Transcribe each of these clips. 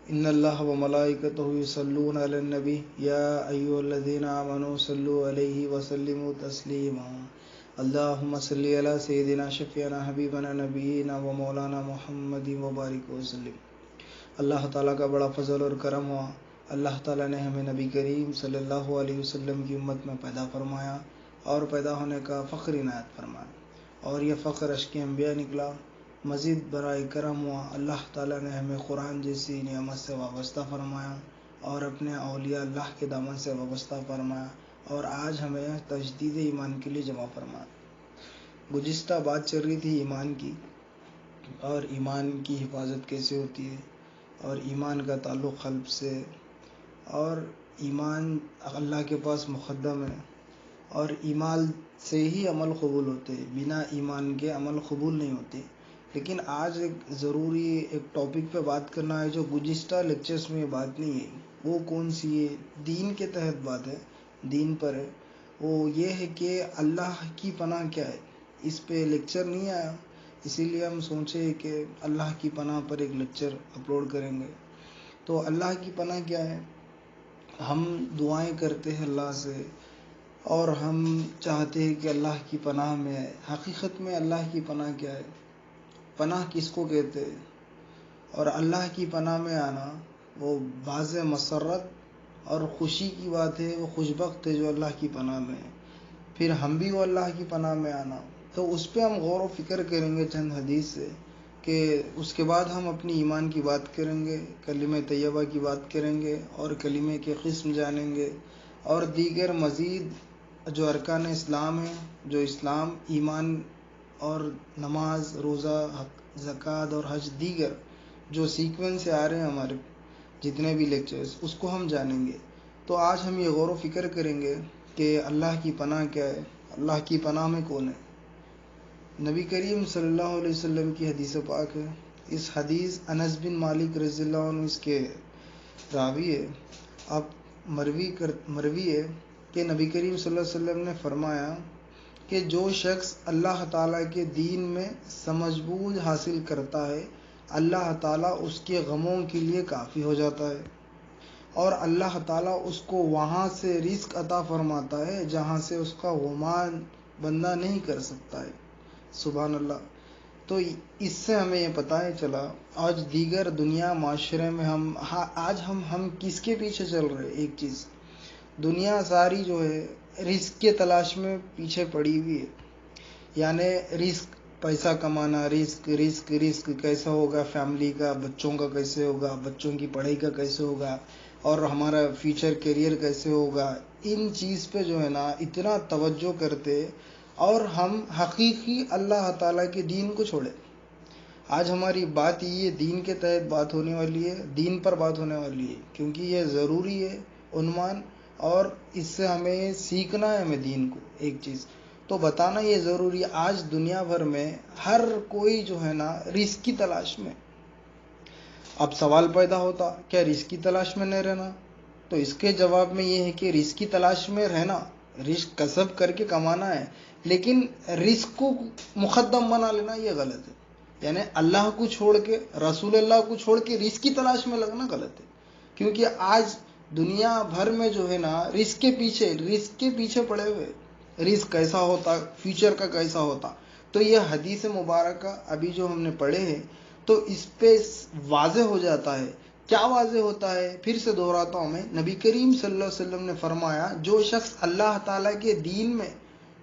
ان اللہ و ملائکتہ یصلون علی النبی یا ایھا الذین آمنوا صلوا علیہ وسلموا تسلیما اللہم صلی علی سیدنا شفیعنا حبیبنا نبینا و مولانا محمد وبارک وسلم۔ اللہ تعالیٰ کا بڑا فضل اور کرم ہوا، اللہ تعالیٰ نے ہمیں نبی کریم صلی اللہ علیہ وسلم کی امت میں پیدا فرمایا اور پیدا ہونے کا فخر عنایت فرمایا، اور یہ فخر اشک انبیاء نکلا۔ مزید برائے کرم ہوا، اللہ تعالیٰ نے ہمیں قرآن جیسی نعمت سے وابستہ فرمایا اور اپنے اولیاء اللہ کے دامن سے وابستہ فرمایا، اور آج ہمیں تجدید ایمان کے لیے جمع فرمایا۔ گزشتہ بات چل رہی تھی ایمان کی، اور ایمان کی حفاظت کیسے ہوتی ہے، اور ایمان کا تعلق قلب سے، اور ایمان اللہ کے پاس مقدم ہے، اور ایمان سے ہی عمل قبول ہوتے ہیں، بنا ایمان کے عمل قبول نہیں ہوتے۔ لیکن آج ایک ضروری ایک ٹاپک پہ بات کرنا ہے جو گزشتہ لیکچرز میں بات نہیں ہے۔ وہ کون سی ہے؟ دین کے تحت بات ہے، دین پر ہے۔ وہ یہ ہے کہ اللہ کی پناہ کیا ہے۔ اس پہ لیکچر نہیں آیا، اسی لیے ہم سوچے کہ اللہ کی پناہ پر ایک لیکچر اپلوڈ کریں گے۔ تو اللہ کی پناہ کیا ہے؟ ہم دعائیں کرتے ہیں اللہ سے، اور ہم چاہتے ہیں کہ اللہ کی پناہ میں آئے۔ حقیقت میں اللہ کی پناہ کیا ہے؟ پناہ کس کو کہتے ہیں؟ اور اللہ کی پناہ میں آنا وہ باعث مسرت اور خوشی کی بات ہے، وہ خوش بخت ہے جو اللہ کی پناہ میں ہے۔ پھر ہم بھی وہ اللہ کی پناہ میں آنا، تو اس پہ ہم غور و فکر کریں گے چند حدیث سے، کہ اس کے بعد ہم اپنی ایمان کی بات کریں گے، کلمہ طیبہ کی بات کریں گے، اور کلمے کے قسم جانیں گے، اور دیگر مزید جو ارکان اسلام ہیں، جو اسلام، ایمان اور نماز، روزہ، زکوٰۃ اور حج، دیگر جو سیکوینس سے آ رہے ہیں ہمارے جتنے بھی لیکچرز، اس کو ہم جانیں گے۔ تو آج ہم یہ غور و فکر کریں گے کہ اللہ کی پناہ کیا ہے، اللہ کی پناہ میں کون ہے۔ نبی کریم صلی اللہ علیہ وسلم کی حدیث پاک ہے۔ اس حدیث انس بن مالک رضی اللہ عنہ اس کے راوی ہے۔ اب مروی ہے کہ نبی کریم صلی اللہ علیہ وسلم نے فرمایا کہ جو شخص اللہ تعالیٰ کے دین میں سمجھ بوجھ حاصل کرتا ہے، اللہ تعالیٰ اس کے غموں کے لیے کافی ہو جاتا ہے، اور اللہ تعالیٰ اس کو وہاں سے رزق عطا فرماتا ہے جہاں سے اس کا گمان بندہ نہیں کر سکتا ہے۔ سبحان اللہ۔ تو اس سے ہمیں یہ پتہ چلا، آج دیگر دنیا معاشرے میں آج ہم کس کے پیچھے چل رہے ہیں؟ ایک چیز، دنیا ساری جو ہے رزق کے تلاش میں پیچھے پڑی ہوئی ہے۔ یعنی رزق، پیسہ کمانا، رزق رزق رزق، کیسا ہوگا فیملی کا، بچوں کا کیسے ہوگا، بچوں کی پڑھائی کا کیسے ہوگا، اور ہمارا فیوچر کیریئر کیسے ہوگا، ان چیز پہ جو ہے نا اتنا توجہ کرتے، اور ہم حقیقی اللہ تعالیٰ کے دین کو چھوڑے۔ آج ہماری بات یہ دین کے تحت بات ہونے والی ہے، دین پر بات ہونے والی ہے، کیونکہ یہ ضروری ہے عنوان، اور اس سے ہمیں سیکھنا ہے، ہمیں دین کو ایک چیز تو بتانا یہ ضروری ہے۔ آج دنیا بھر میں ہر کوئی جو ہے نا رزق کی تلاش میں۔ اب سوال پیدا ہوتا، کیا رزق کی تلاش میں نہیں رہنا؟ تو اس کے جواب میں یہ ہے کہ رزق کی تلاش میں رہنا، رزق کسب کر کے کمانا ہے، لیکن رزق کو مقدم بنا لینا یہ غلط ہے۔ یعنی اللہ کو چھوڑ کے، رسول اللہ کو چھوڑ کے رزق کی تلاش میں لگنا غلط ہے، کیونکہ آج دنیا بھر میں جو ہے نا رزق کے پیچھے پڑے ہوئے، رزق کیسا ہوتا، فیوچر کا کیسا ہوتا۔ تو یہ حدیث مبارکہ ابھی جو ہم نے پڑھے ہیں، تو اس پہ واضح ہو جاتا ہے۔ کیا واضح ہوتا ہے؟ پھر سے دہراتا ہوں میں، نبی کریم صلی اللہ علیہ وسلم نے فرمایا جو شخص اللہ تعالیٰ کے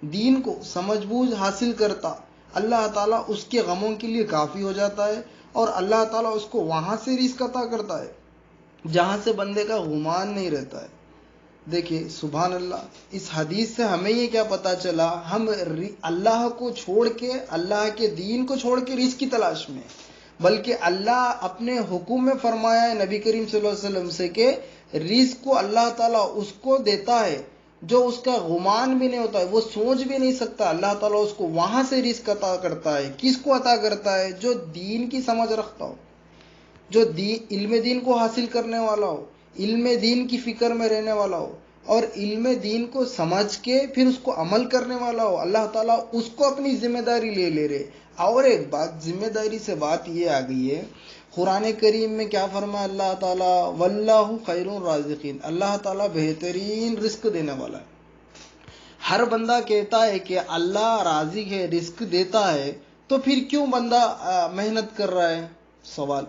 دین کو سمجھ بوجھ حاصل کرتا، اللہ تعالیٰ اس کے غموں کے لیے کافی ہو جاتا ہے، اور اللہ تعالیٰ اس کو وہاں سے رزق عطا کرتا ہے جہاں سے بندے کا گمان نہیں رہتا ہے۔ دیکھیے سبحان اللہ، اس حدیث سے ہمیں یہ کیا پتہ چلا، ہم اللہ کو چھوڑ کے، اللہ کے دین کو چھوڑ کے رزق کی تلاش میں، بلکہ اللہ اپنے حکم میں فرمایا ہے نبی کریم صلی اللہ علیہ وسلم سے کہ رزق کو اللہ تعالیٰ اس کو دیتا ہے جو اس کا گمان بھی نہیں ہوتا ہے، وہ سوچ بھی نہیں سکتا، اللہ تعالیٰ اس کو وہاں سے رزق عطا کرتا ہے۔ کس کو عطا کرتا ہے؟ جو دین کی سمجھ رکھتا ہو، جو علم دین کو حاصل کرنے والا ہو، علم دین کی فکر میں رہنے والا ہو، اور علم دین کو سمجھ کے پھر اس کو عمل کرنے والا ہو، اللہ تعالیٰ اس کو اپنی ذمہ داری لے رہے۔ اور ایک بات، ذمہ داری سے بات یہ آ گئی ہے، قرآن کریم میں کیا فرمایا اللہ تعالیٰ؟ واللہ خیر الرازقین، اللہ تعالیٰ بہترین رزق دینے والا ہے۔ ہر بندہ کہتا ہے کہ اللہ رازق ہے، رزق دیتا ہے، تو پھر کیوں بندہ محنت کر رہا ہے؟ سوال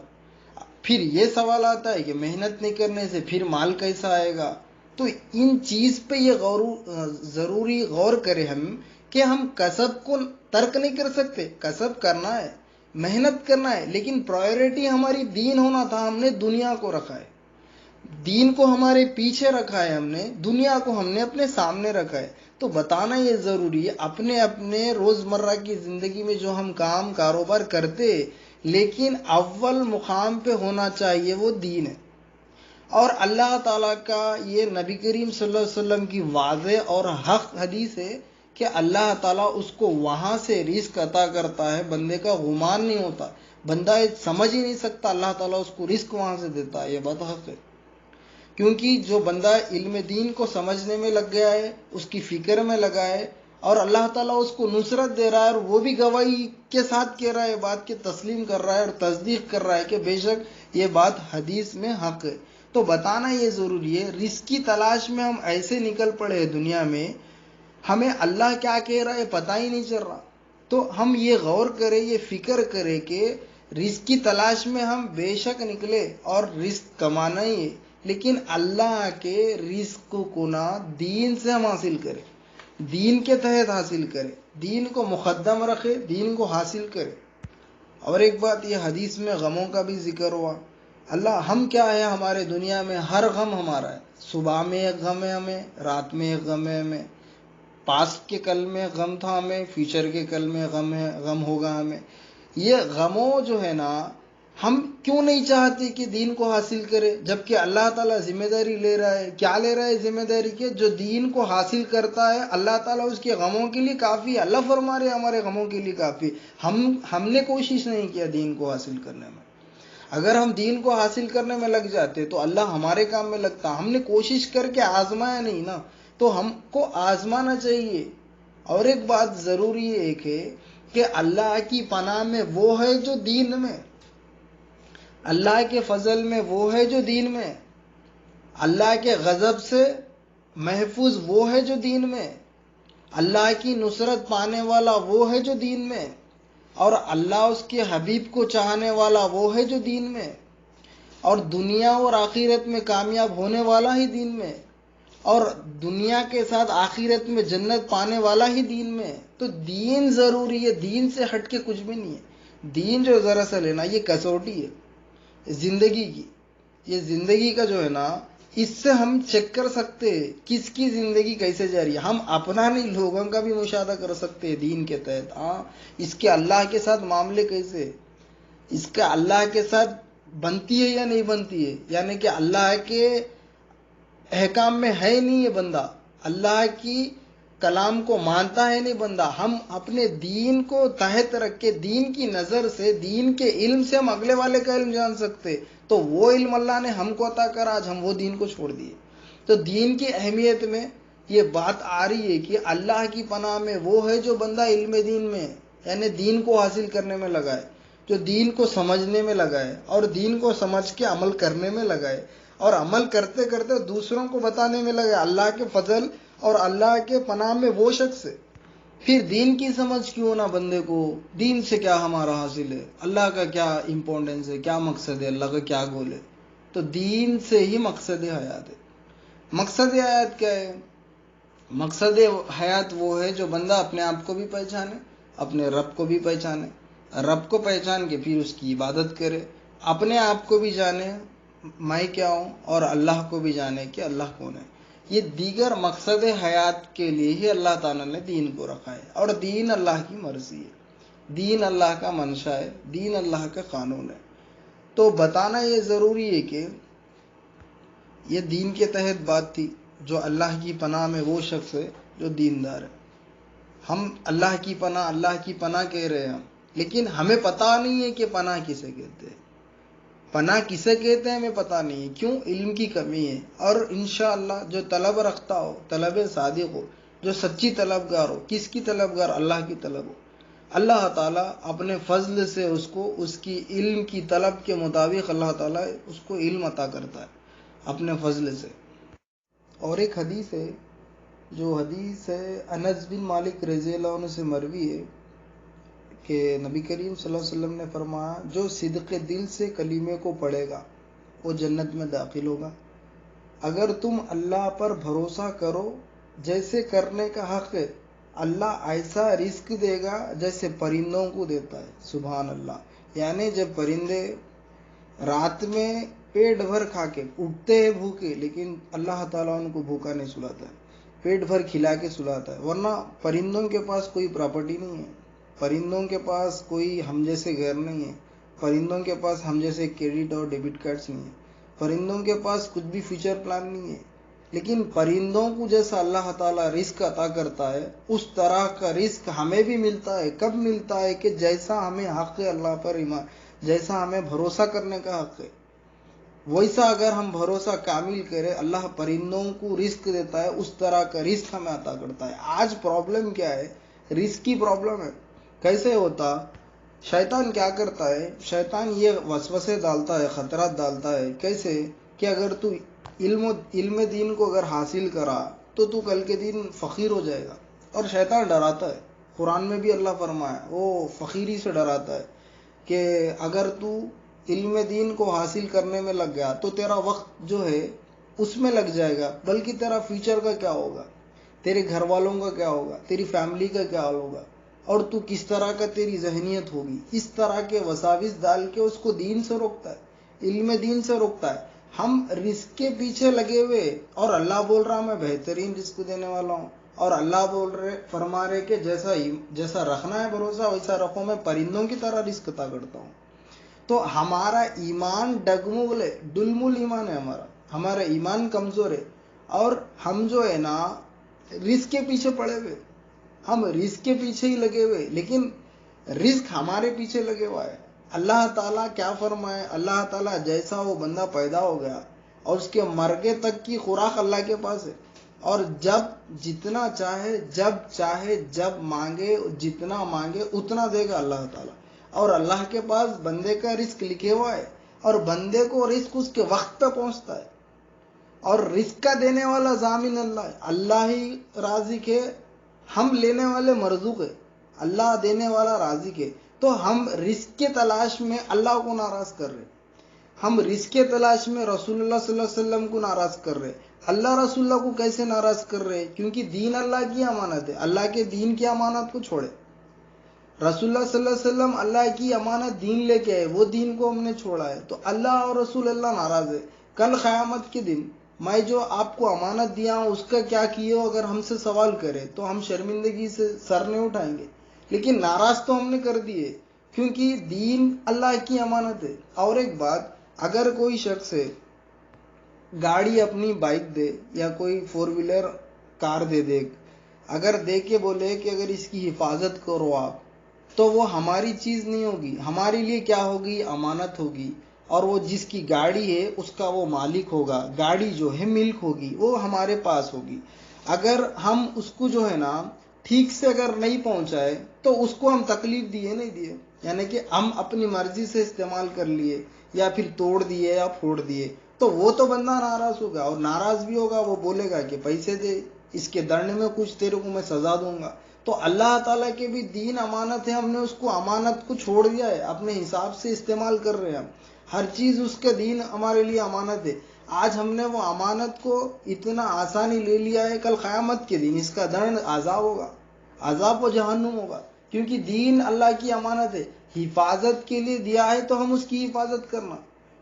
پھر یہ سوال آتا ہے کہ محنت نہیں کرنے سے پھر مال کیسا آئے گا؟ تو ان چیز پہ یہ ضروری غور کریں ہم کہ ہم کسب کو ترک نہیں کر سکتے، کسب کرنا ہے، محنت کرنا ہے، لیکن پرائیورٹی ہماری دین ہونا تھا، ہم نے دنیا کو رکھا ہے، دین کو ہمارے پیچھے رکھا ہے، ہم نے دنیا کو ہم نے اپنے سامنے رکھا ہے۔ تو بتانا یہ ضروری ہے اپنے اپنے روزمرہ کی زندگی میں جو ہم کام کاروبار کرتے، لیکن اول مقام پہ ہونا چاہیے وہ دین ہے۔ اور اللہ تعالیٰ کا یہ نبی کریم صلی اللہ علیہ وسلم کی واضح اور حق حدیث ہے کہ اللہ تعالیٰ اس کو وہاں سے رزق عطا کرتا ہے، بندے کا گمان نہیں ہوتا، بندہ سمجھ ہی نہیں سکتا اللہ تعالیٰ اس کو رزق وہاں سے دیتا ہے، یہ بات حق ہے۔ کیونکہ جو بندہ علم دین کو سمجھنے میں لگ گیا ہے، اس کی فکر میں لگا ہے، اور اللہ تعالیٰ اس کو نصرت دے رہا ہے، اور وہ بھی گواہی کے ساتھ کہہ رہا ہے، بات کی تسلیم کر رہا ہے اور تصدیق کر رہا ہے کہ بے شک یہ بات حدیث میں حق ہے، تو بتانا یہ ضروری ہے۔ رزق کی تلاش میں ہم ایسے نکل پڑے ہیں دنیا میں، ہمیں اللہ کیا کہہ رہا ہے پتہ ہی نہیں چل رہا۔ تو ہم یہ غور کریں، یہ فکر کریں کہ رزق کی تلاش میں ہم بے شک نکلے اور رزق کمانا ہی ہے، لیکن اللہ کے رزق کو نہ دین سے ہم حاصل کریں، دین کے تحت حاصل کریں، دین کو مقدم رکھے، دین کو حاصل کرے۔ اور ایک بات یہ حدیث میں غموں کا بھی ذکر ہوا۔ اللہ ہم کیا ہے ہمارے دنیا میں ہر غم ہمارا ہے، صبح میں ایک غم ہے ہمیں، رات میں ایک غم ہے ہمیں، پاسٹ کے کل میں غم تھا ہمیں، فیوچر کے کل میں غم ہے، غم ہوگا ہمیں۔ یہ غموں جو ہے نا، ہم کیوں نہیں چاہتے کہ دین کو حاصل کرے، جبکہ اللہ تعالیٰ ذمہ داری لے رہا ہے؟ کیا لے رہا ہے ذمہ داری کے؟ جو دین کو حاصل کرتا ہے اللہ تعالیٰ اس کے غموں کے لیے کافی ہے، اللہ فرما رہے ہمارے غموں کے لیے کافی۔ ہم نے کوشش نہیں کیا دین کو حاصل کرنے میں۔ اگر ہم دین کو حاصل کرنے میں لگ جاتے تو اللہ ہمارے کام میں لگتا، ہم نے کوشش کر کے آزمایا نہیں نا، تو ہم کو آزمانا چاہیے۔ اور ایک بات ضروری ہے کہ اللہ کی پناہ میں وہ ہے جو دین میں، اللہ کے فضل میں وہ ہے جو دین میں، اللہ کے غضب سے محفوظ وہ ہے جو دین میں، اللہ کی نصرت پانے والا وہ ہے جو دین میں، اور اللہ اس کے حبیب کو چاہنے والا وہ ہے جو دین میں، اور دنیا اور آخرت میں کامیاب ہونے والا ہی دین میں، اور دنیا کے ساتھ آخرت میں جنت پانے والا ہی دین میں۔ تو دین ضروری ہے، دین سے ہٹ کے کچھ بھی نہیں ہے۔ دین جو ذرا سا لینا یہ کسوٹی ہے زندگی کی، یہ زندگی کا جو ہے نا، اس سے ہم چیک کر سکتے ہیں کس کی زندگی کیسے جا رہی ہے، ہم اپنا نہیں لوگوں کا بھی مشاہدہ کر سکتے ہیں دین کے تحت۔ ہاں اس کے اللہ کے ساتھ معاملے کیسے، اس کا اللہ کے ساتھ بنتی ہے یا نہیں بنتی ہے، یعنی کہ اللہ کے احکام میں ہے نہیں ہے بندہ، اللہ کی کلام کو مانتا ہے نہیں بندہ۔ ہم اپنے دین کو تحت رکھ کے دین کی نظر سے، دین کے علم سے ہم اگلے والے کا علم جان سکتے، تو وہ علم اللہ نے ہم کو عطا کرا، آج ہم وہ دین کو چھوڑ دیے۔ تو دین کی اہمیت میں یہ بات آ رہی ہے کہ اللہ کی پناہ میں وہ ہے جو بندہ علم دین میں، یعنی دین کو حاصل کرنے میں لگا ہے، جو دین کو سمجھنے میں لگا ہے، اور دین کو سمجھ کے عمل کرنے میں لگا ہے، اور عمل کرتے کرتے دوسروں کو بتانے میں لگا ہے اللہ کے فضل اور اللہ کے پناہ میں وہ شخص ہے۔ پھر دین کی سمجھ کیوں نہ بندے کو، دین سے کیا ہمارا حاصل ہے، اللہ کا کیا امپورٹنس ہے، کیا مقصد ہے، اللہ کا کیا گول ہے۔ تو دین سے ہی مقصد حیات ہے۔ مقصد حیات کیا ہے؟ مقصد حیات وہ ہے جو بندہ اپنے آپ کو بھی پہچانے، اپنے رب کو بھی پہچانے، رب کو پہچان کے پھر اس کی عبادت کرے، اپنے آپ کو بھی جانے میں کیا ہوں، اور اللہ کو بھی جانے کہ اللہ کون ہے۔ یہ دیگر مقصد حیات کے لیے ہی اللہ تعالیٰ نے دین کو رکھا ہے، اور دین اللہ کی مرضی ہے، دین اللہ کا منشا ہے، دین اللہ کا قانون ہے۔ تو بتانا یہ ضروری ہے کہ یہ دین کے تحت بات تھی، جو اللہ کی پناہ میں وہ شخص ہے جو دیندار ہے۔ ہم اللہ کی پناہ کہہ رہے ہیں، لیکن ہمیں پتہ نہیں ہے کہ پناہ کسے کہتے ہیں، پناہ کسے کہتے ہیں ہمیں پتہ نہیں ہے۔ کیوں؟ علم کی کمی ہے۔ اور انشاءاللہ جو طلب رکھتا ہو، طلب صادق ہو، جو سچی طلبگار ہو، کس کی طلبگار؟ اللہ کی طلب ہو، اللہ تعالیٰ اپنے فضل سے اس کو اس کی علم کی طلب کے مطابق اللہ تعالیٰ اس کو علم عطا کرتا ہے اپنے فضل سے۔ اور ایک حدیث ہے، جو حدیث ہے انس بن مالک رضی اللہ عنہ سے مروی ہے کہ نبی کریم صلی اللہ علیہ وسلم نے فرمایا، جو صدق دل سے کلمے کو پڑھے گا وہ جنت میں داخل ہوگا۔ اگر تم اللہ پر بھروسہ کرو جیسے کرنے کا حق ہے، اللہ ایسا رزق دے گا جیسے پرندوں کو دیتا ہے۔ سبحان اللہ۔ یعنی جب پرندے رات میں پیٹ بھر کھا کے اٹھتے ہیں بھوکے، لیکن اللہ تعالیٰ ان کو بھوکا نہیں سلاتا ہے، پیٹ بھر کھلا کے سلاتا ہے۔ ورنہ پرندوں کے پاس کوئی پراپرٹی نہیں ہے، پرندوں کے پاس کوئی ہم جیسے گھر نہیں ہے، پرندوں کے پاس ہم جیسے کریڈٹ اور ڈیبٹ کارڈز نہیں ہے، پرندوں کے پاس کچھ بھی فیوچر پلان نہیں ہے۔ لیکن پرندوں کو جیسا اللہ تعالیٰ رزق عطا کرتا ہے، اس طرح کا رزق ہمیں بھی ملتا ہے۔ کب ملتا ہے؟ کہ جیسا ہمیں حق ہے اللہ پر ایمان، جیسا ہمیں بھروسہ کرنے کا حق ہے، ویسا اگر ہم بھروسہ کامل کرے، اللہ پرندوں کو رزق دیتا ہے، اس طرح کا رزق ہمیں عطا کرتا ہے۔ آج پرابلم کیا ہے؟ رزق کی پرابلم ہے۔ کیسے ہوتا؟ شیطان کیا کرتا ہے؟ شیطان یہ وسوسے ڈالتا ہے، خطرات ڈالتا ہے۔ کیسے؟ کہ اگر تو علم دین کو اگر حاصل کرا تو کل کے دن فقیر ہو جائے گا۔ اور شیطان ڈراتا ہے، قرآن میں بھی اللہ فرمایا وہ فقیری سے ڈراتا ہے کہ اگر تو علم دین کو حاصل کرنے میں لگ گیا تو تیرا وقت جو ہے اس میں لگ جائے گا، بلکہ تیرا فیوچر کا کیا ہوگا، تیرے گھر والوں کا کیا ہوگا، تیری فیملی کا کیا ہوگا، اور تو کس طرح کا تیری ذہنیت ہوگی۔ اس طرح کے وساوس ڈال کے اس کو دین سے روکتا ہے، علم دین سے روکتا ہے۔ ہم رزق کے پیچھے لگے ہوئے، اور اللہ بول رہا میں بہترین رزق دینے والا ہوں، اور اللہ فرما رہے کہ جیسا رکھنا ہے بھروسہ ویسا رکھو، میں پرندوں کی طرح رزق عطا کرتا ہوں۔ تو ہمارا ایمان ڈلمل ایمان ہے، ہمارا ایمان کمزور ہے، اور ہم جو ہے نا رزق کے پیچھے پڑے ہوئے، ہم رزق کے پیچھے ہی لگے ہوئے، لیکن رزق ہمارے پیچھے لگے ہوا ہے۔ اللہ تعالیٰ کیا فرمائے؟ اللہ تعالیٰ جیسا وہ بندہ پیدا ہو گیا اور اس کے مرگے تک کی خوراک اللہ کے پاس ہے، اور جب جتنا چاہے جب مانگے جتنا مانگے اتنا دے گا اللہ تعالیٰ۔ اور اللہ کے پاس بندے کا رزق لکھے ہوا ہے، اور بندے کو رزق اس کے وقت پہ پہنچتا ہے، اور رزق کا دینے والا ضامن اللہ ہے۔ اللہ ہی رازق ہے، ہم لینے والے مرزوق ہے، اللہ دینے والا رازق ہے۔ تو ہم رزق کے تلاش میں اللہ کو ناراض کر رہے، ہم رزق کے تلاش میں رسول اللہ صلی اللہ علیہ وسلم کو ناراض کر رہے۔ اللہ رسول اللہ کو کیسے ناراض کر رہے؟ کیونکہ دین اللہ کی امانت ہے، اللہ کے دین کی امانت کو چھوڑے۔ رسول اللہ صلی اللہ علیہ وسلم اللہ کی امانت دین لے کے آئے، وہ دین کو ہم نے چھوڑا ہے، تو اللہ اور رسول اللہ ناراض ہے۔ کل قیامت کے دن میں جو آپ کو امانت دیا ہوں اس کا کیا کیے ہو اگر ہم سے سوال کرے تو ہم شرمندگی سے سر نہیں اٹھائیں گے، لیکن ناراض تو ہم نے کر دیے، کیونکہ دین اللہ کی امانت ہے۔ اور ایک بات، اگر کوئی شخص ہے گاڑی اپنی بائک دے یا کوئی 4 ویلر کار دے، اگر دے کے بولے کہ اگر اس کی حفاظت کرو آپ، تو وہ ہماری چیز نہیں ہوگی، ہمارے لیے کیا ہوگی؟ امانت ہوگی، اور وہ جس کی گاڑی ہے اس کا وہ مالک ہوگا، گاڑی جو ہے ملک ہوگی، وہ ہمارے پاس ہوگی۔ اگر ہم اس کو جو ہے نا ٹھیک سے اگر نہیں پہنچائے تو اس کو ہم تکلیف دیے نہیں دیے، یعنی کہ ہم اپنی مرضی سے استعمال کر لیے یا پھر توڑ دیے یا پھوڑ دیے، تو وہ تو بندہ ناراض ہوگا، اور ناراض بھی ہوگا، وہ بولے گا کہ پیسے دے، اس کے دنڈ میں کچھ تیرے کو میں سزا دوں گا۔ تو اللہ تعالیٰ کے بھی دین امانت ہے، ہم نے اس کو امانت کو چھوڑ دیا ہے، اپنے حساب سے استعمال کر رہے ہیں، ہر چیز اس کا دین ہمارے لیے امانت ہے۔ آج ہم نے وہ امانت کو اتنا آسانی لے لیا ہے، کل قیامت کے دن اس کا دنڈ عذاب ہوگا، عذاب و جہنم ہوگا، کیونکہ دین اللہ کی امانت ہے، حفاظت کے لیے دیا ہے تو ہم اس کی حفاظت کرنا،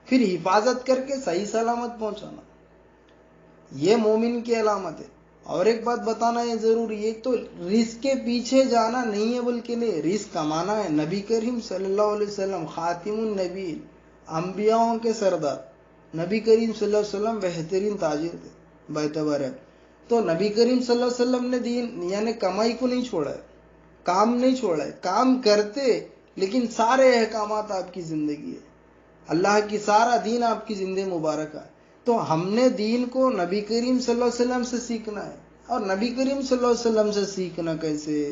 پھر حفاظت کر کے صحیح سلامت پہنچانا، یہ مومن کی علامت ہے۔ اور ایک بات بتانا یہ ضروری ہے، تو رزق کے پیچھے جانا نہیں ہے، بلکہ نہیں، رزق کمانا ہے۔ نبی کریم صلی اللہ علیہ وسلم خاتم النبی، انبیاؤں کے سردار، نبی کریم صلی اللہ علیہ وسلم بہترین تاجر تھے باعتبار ہے۔ تو نبی کریم صلی اللہ علیہ وسلم نے دین یعنی کمائی کو نہیں چھوڑا ہے، کام نہیں چھوڑا ہے، کام کرتے، لیکن سارے احکامات آپ کی زندگی ہے، اللہ کی سارا دین آپ کی زندگی مبارک ہے۔ تو ہم نے دین کو نبی کریم صلی اللہ علیہ وسلم سے سیکھنا ہے، اور نبی کریم صلی اللہ علیہ وسلم سے سیکھنا کیسے؟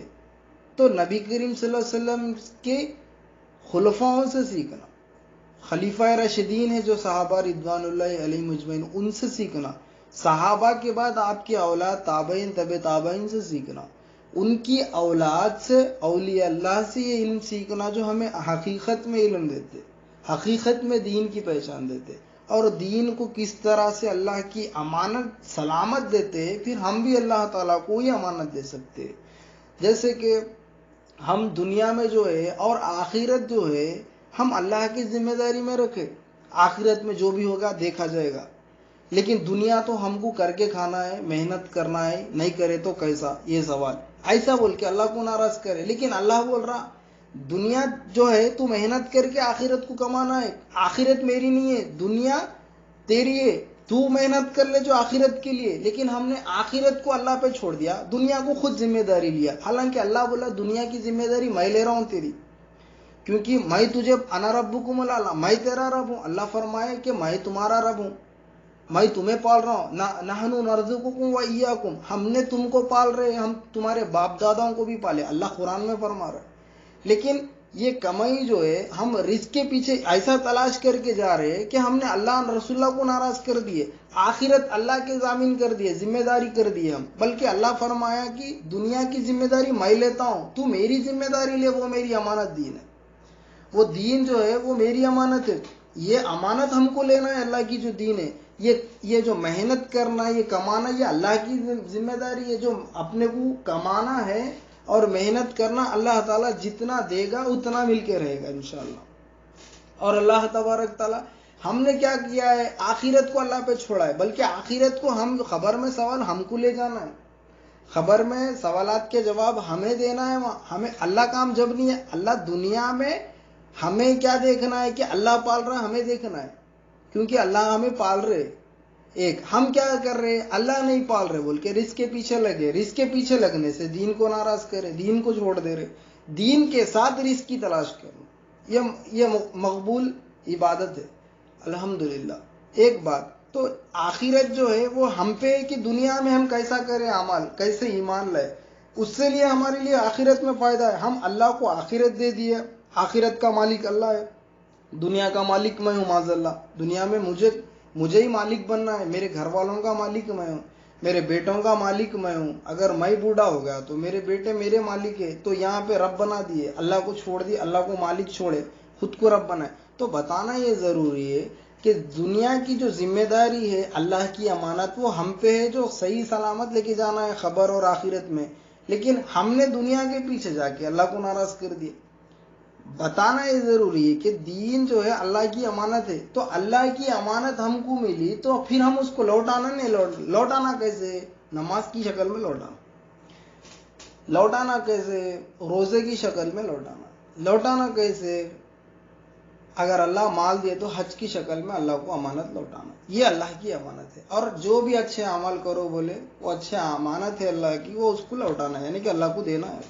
تو نبی کریم صلی اللہ علیہ وسلم کے خلفاؤں سے سیکھنا، خلیفہ راشدین ہے جو صحابہ رضوان اللہ علیہ مجمعین، ان سے سیکھنا، صحابہ کے بعد آپ کی اولاد تابعین طب تابعین سے سیکھنا، ان کی اولاد سے اولیاء اللہ سے یہ علم سیکھنا جو ہمیں حقیقت میں علم دیتے، حقیقت میں دین کی پہچان دیتے، اور دین کو کس طرح سے اللہ کی امانت سلامت دیتے، پھر ہم بھی اللہ تعالیٰ کو ہی امانت دے سکتے۔ جیسے کہ ہم دنیا میں جو ہے اور آخرت جو ہے ہم اللہ کی ذمہ داری میں رکھے، آخرت میں جو بھی ہوگا دیکھا جائے گا، لیکن دنیا تو ہم کو کر کے کھانا ہے، محنت کرنا ہے، نہیں کرے تو کیسا، یہ سوال ایسا بول کے اللہ کو ناراض کرے، لیکن اللہ بول رہا دنیا جو ہے تو محنت کر کے آخرت کو کمانا ہے، آخرت میری نہیں ہے، دنیا تیری ہے، تو محنت کر لے جو آخرت کے لیے، لیکن ہم نے آخرت کو اللہ پہ چھوڑ دیا، دنیا کو خود ذمہ داری لیا، حالانکہ اللہ بولا دنیا کی ذمہ داری میں لے رہا ہوں تیری، کیونکہ میں تجھے انا ربکم الاعلی، میں تیرا رب ہوں، اللہ فرمائے کہ میں تمہارا رب ہوں، میں تمہیں پال رہا ہوں، نحن نرزقکم و ایاکم، ہم نے تم کو پال رہے، ہم تمہارے باپ داداؤں کو بھی پالے، اللہ قرآن میں فرما رہا ہے۔ لیکن یہ کمائی جو ہے ہم رزق کے پیچھے ایسا تلاش کر کے جا رہے ہیں کہ ہم نے اللہ رسول اللہ کو ناراض کر دیے، آخرت اللہ کے ضامن کر دیے، ذمہ داری کر دیے ہم، بلکہ اللہ فرمایا کہ دنیا کی ذمہ داری میں لیتا ہوں، تو میری ذمہ داری لے، وہ میری امانت دین ہے، وہ دین جو ہے وہ میری امانت ہے، یہ امانت ہم کو لینا ہے، اللہ کی جو دین ہے، یہ جو محنت کرنا، یہ کمانا، یہ اللہ کی ذمہ داری ہے، جو اپنے کو کمانا ہے اور محنت کرنا، اللہ تعالیٰ جتنا دے گا اتنا مل کے رہے گا انشاءاللہ۔ اور اللہ تبارک تعالیٰ ہم نے کیا کیا ہے، آخرت کو اللہ پہ چھوڑا ہے، بلکہ آخرت کو ہم خبر میں سوال ہم کو لے جانا ہے، خبر میں سوالات کے جواب ہمیں دینا ہے، ہمیں اللہ کام جب نہیں ہے، اللہ دنیا میں ہمیں کیا دیکھنا ہے کہ اللہ پال رہا ہے، ہمیں دیکھنا ہے، کیونکہ اللہ ہمیں پال رہے، ایک ہم کیا کر رہے، اللہ نہیں پال رہے بول کے رزق کے پیچھے لگے، رزق کے پیچھے لگنے سے دین کو ناراض کرے، دین کو چھوڑ دے رہے، دین کے ساتھ رزق کی تلاش کرنا، یہ مقبول عبادت ہے الحمدللہ۔ ایک بات تو آخرت جو ہے وہ ہم پہ ہے کہ دنیا میں ہم کیسا کریں اعمال، کیسے ایمان لائے، اس سے لیے ہمارے لیے آخرت میں فائدہ ہے، ہم اللہ کو آخرت دے دیے، آخرت کا مالک اللہ ہے، دنیا کا مالک میں ہوں، معاذ اللہ، دنیا میں مجھے ہی مالک بننا ہے، میرے گھر والوں کا مالک میں ہوں، میرے بیٹوں کا مالک میں ہوں، اگر میں بوڑھا ہو گیا تو میرے بیٹے میرے مالک ہے، تو یہاں پہ رب بنا دیے، اللہ کو چھوڑ دیے، اللہ کو مالک چھوڑے، خود کو رب بنائے، تو بتانا یہ ضروری ہے کہ دنیا کی جو ذمہ داری ہے، اللہ کی امانت، وہ ہم پہ ہے، جو صحیح سلامت لے کے جانا ہے خبر اور آخرت میں، لیکن ہم نے دنیا کے پیچھے جا کے اللہ کو ناراض کر دیا۔ بتانا یہ ضروری ہے کہ دین جو ہے اللہ کی امانت ہے، تو اللہ کی امانت ہم کو ملی تو پھر ہم اس کو لوٹانا نہیں، لوٹانا کیسے، نماز کی شکل میں لوٹانا کیسے، روزے کی شکل میں لوٹانا کیسے، اگر اللہ مال دے تو حج کی شکل میں اللہ کو امانت لوٹانا، یہ اللہ کی امانت ہے، اور جو بھی اچھے عمل کرو بولے وہ اچھے امانت ہے اللہ کی، وہ اس کو لوٹانا ہے، یعنی کہ اللہ کو دینا ہے،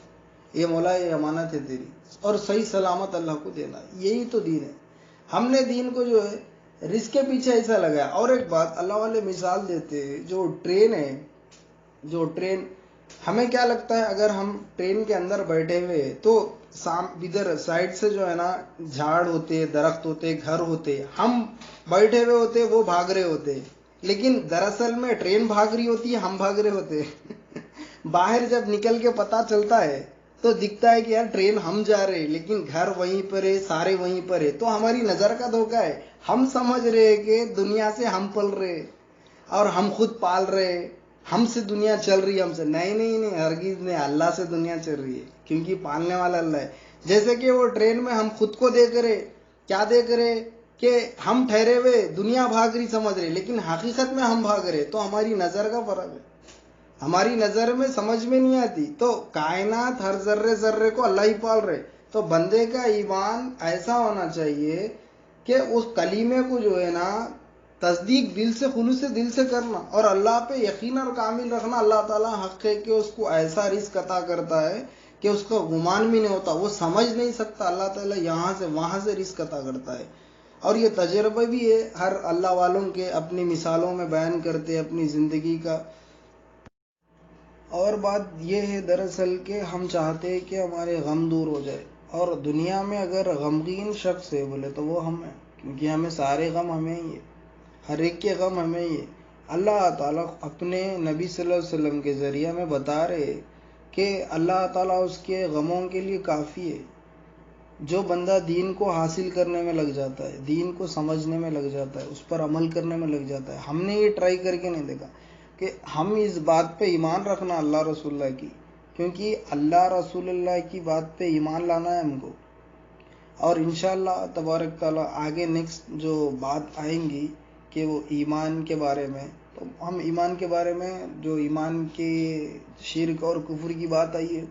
یہ مولا یہ امانت ہے تیری، اور صحیح سلامت اللہ کو دینا ہے، یہی تو دین ہے۔ ہم نے دین کو جو ہے رزق کے پیچھے ایسا لگایا۔ اور ایک بات اللہ والے مثال دیتے، جو ٹرین ہے، جو ٹرین، ہمیں کیا لگتا ہے اگر ہم ٹرین کے اندر بیٹھے ہوئے تو ادھر سائڈ سے جو ہے نا جھاڑ ہوتے، درخت ہوتے، گھر ہوتے، ہم بیٹھے ہوئے ہوتے، وہ بھاگ رہے ہوتے، لیکن دراصل میں ٹرین بھاگ رہی ہوتی ہے، ہم بھاگ رہے ہوتے باہر جب نکل کے پتہ چلتا ہے تو دکھتا ہے کہ یار ٹرین ہم جا رہے، لیکن گھر وہیں پر ہے، سارے وہیں پر ہے، تو ہماری نظر کا دھوکہ ہے، ہم سمجھ رہے کہ دنیا سے ہم پل رہے اور ہم خود پال رہے، ہم سے دنیا چل رہی ہے، ہم سے نہیں، ہرگز نہیں، اللہ سے دنیا چل رہی ہے، کیونکہ پالنے والا اللہ ہے۔ جیسے کہ وہ ٹرین میں ہم خود کو دیکھ رہے، کیا دیکھ رہے کہ ہم ٹھہرے ہوئے، دنیا بھاگ رہی سمجھ رہے، لیکن حقیقت میں ہم بھاگ رہے، تو ہماری نظر کا فرق ہے، ہماری نظر میں سمجھ میں نہیں آتی، تو کائنات ہر ذرے کو اللہ ہی پال رہے، تو بندے کا ایمان ایسا ہونا چاہیے کہ اس کلیمے کو جو ہے نا تصدیق دل سے، خلوص سے دل سے کرنا، اور اللہ پہ یقین اور کامل رکھنا، اللہ تعالیٰ حق ہے کہ اس کو ایسا رزق عطا کرتا ہے کہ اس کو گمان بھی نہیں ہوتا، وہ سمجھ نہیں سکتا، اللہ تعالیٰ یہاں سے وہاں سے رزق عطا کرتا ہے۔ اور یہ تجربہ بھی ہے، ہر اللہ والوں کے اپنی مثالوں میں بیان کرتے اپنی زندگی کا۔ اور بات یہ ہے دراصل کہ ہم چاہتے ہیں کہ ہمارے غم دور ہو جائے، اور دنیا میں اگر غمگین شخص ہے بولے تو وہ ہم ہیں، کیونکہ ہمیں سارے غم ہمیں ہی ہے، ہر ایک کے غم ہمیں ہی ہے۔ اللہ تعالیٰ اپنے نبی صلی اللہ علیہ وسلم کے ذریعہ میں بتا رہے کہ اللہ تعالیٰ اس کے غموں کے لیے کافی ہے۔ جو بندہ دین کو حاصل کرنے میں لگ جاتا ہے، دین کو سمجھنے میں لگ جاتا ہے، اس پر عمل کرنے میں لگ جاتا ہے۔ ہم نے یہ ٹرائی کر کے نہیں دیکھا کہ ہم اس بات پہ ایمان رکھنا اللہ رسول اللہ کی، کیونکہ اللہ رسول اللہ کی بات پہ ایمان لانا ہے ہم کو۔ اور انشاءاللہ تبارک تعالیٰ آگے نیکسٹ جو بات آئیں گی کہ وہ ایمان کے بارے میں، تو ہم ایمان کے بارے میں جو ایمان کے شرک اور کفر کی بات آئی ہے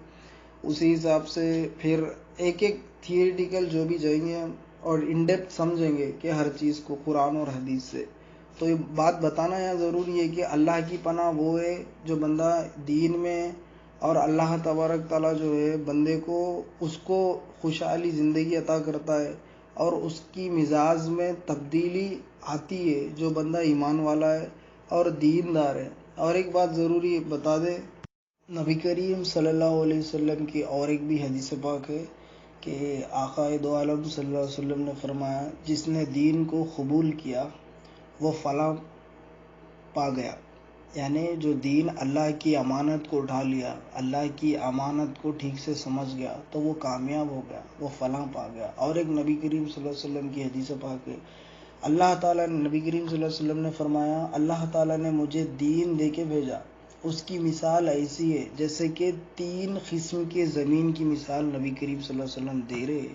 اسی حساب سے پھر ایک ایک تھیوریٹیکل جو بھی جائیں گے اور ان ڈیپتھ سمجھیں گے کہ ہر چیز کو قرآن اور حدیث سے۔ تو یہ بات بتانا یہاں ضروری ہے کہ اللہ کی پناہ وہ ہے جو بندہ دین میں، اور اللہ تبارک تعالیٰ جو ہے بندے کو اس کو خوشحالی زندگی عطا کرتا ہے اور اس کی مزاج میں تبدیلی آتی ہے جو بندہ ایمان والا ہے اور دیندار ہے۔ اور ایک بات ضروری بتا دے، نبی کریم صلی اللہ علیہ وسلم کی اور ایک بھی حدیث پاک ہے کہ آقا دو عالم صلی اللہ علیہ وسلم نے فرمایا جس نے دین کو قبول کیا وہ فلاح پا گیا، یعنی جو دین اللہ کی امانت کو اٹھا لیا، اللہ کی امانت کو ٹھیک سے سمجھ گیا تو وہ کامیاب ہو گیا، وہ فلاح پا گیا۔ اور ایک نبی کریم صلی اللہ علیہ وسلم کی حدیث پاک ہے، اللہ تعالیٰ نے، نبی کریم صلی اللہ علیہ وسلم نے فرمایا اللہ تعالیٰ نے مجھے دین دے کے بھیجا، اس کی مثال ایسی ہے جیسے کہ 3 قسم کے زمین کی مثال نبی کریم صلی اللہ علیہ وسلم دے رہے ہیں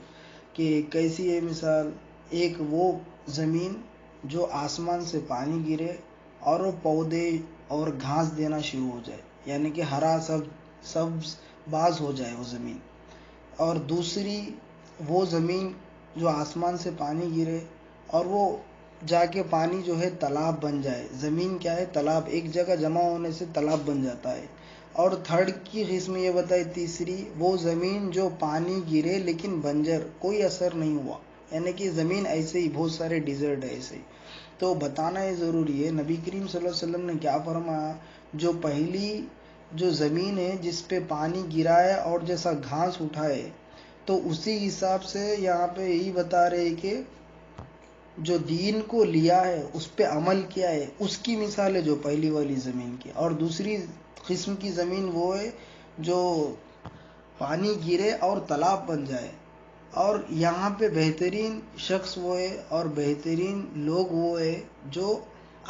کہ کیسی ہے مثال۔ ایک وہ زمین جو آسمان سے پانی گرے اور وہ پودے اور گھاس دینا شروع ہو جائے، یعنی کہ ہرا سبز باز ہو جائے وہ زمین۔ اور دوسری وہ زمین جو آسمان سے پانی گرے اور وہ جا کے پانی جو ہے تالاب بن جائے۔ زمین کیا ہے؟ تالاب، ایک جگہ جمع ہونے سے تالاب بن جاتا ہے۔ اور تھرڈ کی قسم یہ بتائی تیسری، وہ زمین جو پانی گرے لیکن بنجر، کوئی اثر نہیں ہوا، یعنی کہ زمین ایسے ہی، بہت سارے ڈیزرٹ ہے ایسے ہی۔ تو بتانا یہ ضروری ہے نبی کریم صلی اللہ علیہ وسلم نے کیا فرمایا، جو پہلی جو زمین ہے جس پہ پانی گرا ہے اور جیسا گھاس اٹھائے، تو اسی حساب سے یہاں پہ یہی بتا رہے کہ جو دین کو لیا ہے اس پہ عمل کیا ہے اس کی مثال ہے جو پہلی والی زمین کی۔ اور دوسری قسم کی زمین وہ ہے جو پانی گرے اور تالاب بن جائے۔ اور یہاں پہ بہترین شخص وہ ہے اور بہترین لوگ وہ ہے جو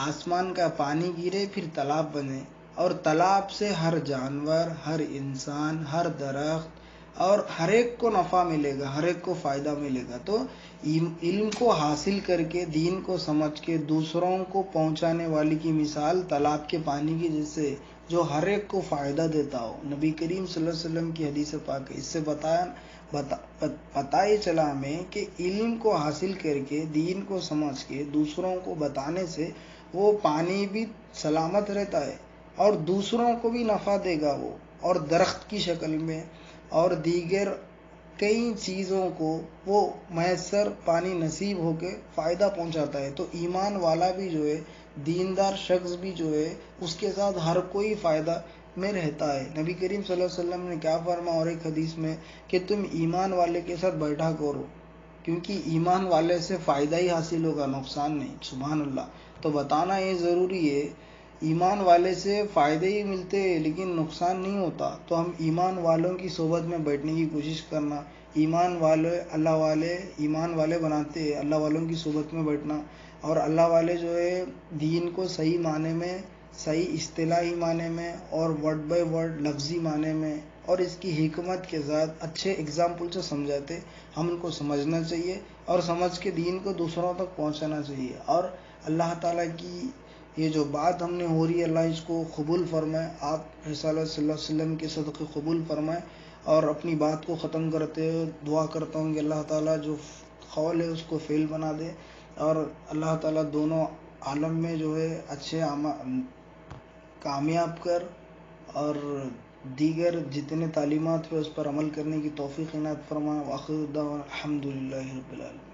آسمان کا پانی گرے پھر تالاب بنے، اور تالاب سے ہر جانور، ہر انسان، ہر درخت اور ہر ایک کو نفع ملے گا، ہر ایک کو فائدہ ملے گا۔ تو علم کو حاصل کر کے، دین کو سمجھ کے دوسروں کو پہنچانے والی کی مثال تالاب کے پانی کی جیسے جو ہر ایک کو فائدہ دیتا ہو۔ نبی کریم صلی اللہ علیہ وسلم کی حدیث پاک ہے، اس سے پتہ یہ چلا ہمیں کہ علم کو حاصل کر کے، دین کو سمجھ کے دوسروں کو بتانے سے وہ پانی بھی سلامت رہتا ہے اور دوسروں کو بھی نفع دے گا وہ، اور درخت کی شکل میں اور دیگر کئی چیزوں کو وہ میسر پانی نصیب ہو کے فائدہ پہنچاتا ہے۔ تو ایمان والا بھی جو ہے، دیندار شخص بھی جو ہے، اس کے ساتھ ہر کوئی فائدہ میں رہتا ہے۔ نبی کریم صلی اللہ علیہ وسلم نے کیا فرمایا اور ایک حدیث میں کہ تم ایمان والے کے ساتھ بیٹھا کرو، کیونکہ ایمان والے سے فائدہ ہی حاصل ہوگا، نقصان نہیں۔ سبحان اللہ۔ تو بتانا یہ ضروری ہے، ایمان والے سے فائدے ہی ملتے ہیں لیکن نقصان نہیں ہوتا۔ تو ہم ایمان والوں کی صحبت میں بیٹھنے کی کوشش کرنا، ایمان والے ایمان والے بناتے ہیں، اللہ والوں کی صحبت میں بیٹھنا، اور اللہ والے جو ہے دین کو صحیح معنی میں، صحیح اصطلاحی معنی میں اور ورڈ بائی ورڈ لفظی معنی میں اور اس کی حکمت کے ساتھ اچھے اگزامپل سے سمجھاتے، ہم ان کو سمجھنا چاہیے اور سمجھ کے دین کو دوسروں تک پہنچانا چاہیے۔ اور اللہ تعالیٰ کی یہ جو بات ہم نے ہو رہی ہے، اللہ اس کو قبول فرمائے، آپ رسالت صلی اللہ علیہ وسلم کے صدقے قبول فرمائے۔ اور اپنی بات کو ختم کرتے ہوئے دعا کرتا ہوں کہ اللہ تعالیٰ جو قول ہے اس کو فعل بنا دے، اور اللہ تعالیٰ دونوں عالم میں جو ہے اچھے کامیاب کر، اور دیگر جتنے تعلیمات پہ اس پر عمل کرنے کی توفیق عنایت فرمائے۔ وآخر دعوانا الحمدللہ رب العالمین۔